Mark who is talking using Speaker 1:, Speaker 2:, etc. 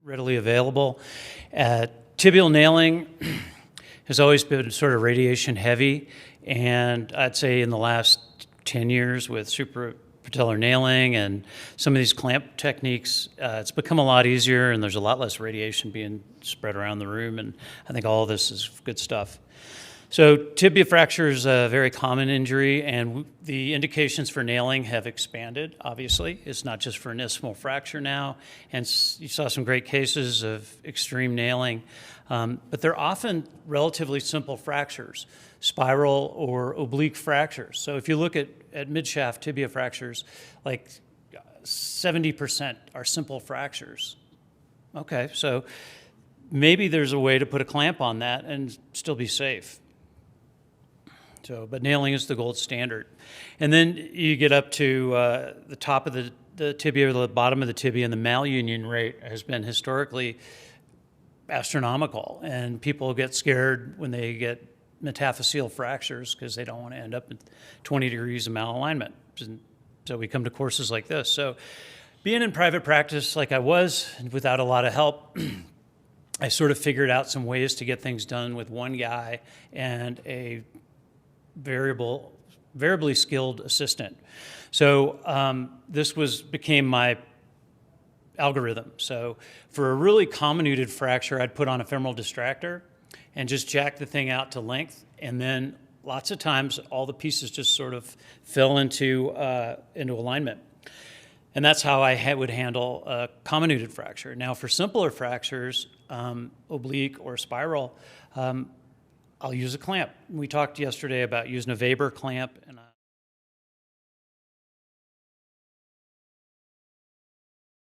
Speaker 1: readily available. Tibial nailing has always been sort of radiation heavy, and I'd say in the last 10 years with suprapatellar nailing and some of these clamp techniques, it's become a lot easier, and there's a lot less radiation being spread around the room, and I think all of this is good stuff. So tibia fracture is a very common injury, and the indications for nailing have expanded, obviously. It's not just for an isthmal fracture now, and you saw some great cases of extreme nailing, but they're often relatively simple fractures, spiral or oblique fractures. So if you look at midshaft tibia fractures, like 70% are simple fractures. Okay, so maybe there's a way to put a clamp on that and still be safe. But nailing is the gold standard. And then you get up to the top of the tibia or the bottom of the tibia, and the malunion rate has been historically astronomical. And people get scared when they get metaphyseal fractures because they don't want to end up at 20 degrees of malalignment. So we come to courses like this. So being in private practice like I was, without a lot of help, I sort of figured out some ways to get things done with one guy and a variably skilled assistant. So this became my algorithm. So for a really comminuted fracture, I'd put on a femoral distractor and just jack the thing out to length, and then lots of times all the pieces just sort of fell into alignment. And that's how I would handle a comminuted fracture. Now for simpler fractures, oblique or spiral, I'll use a clamp. We talked yesterday about using a Weber clamp and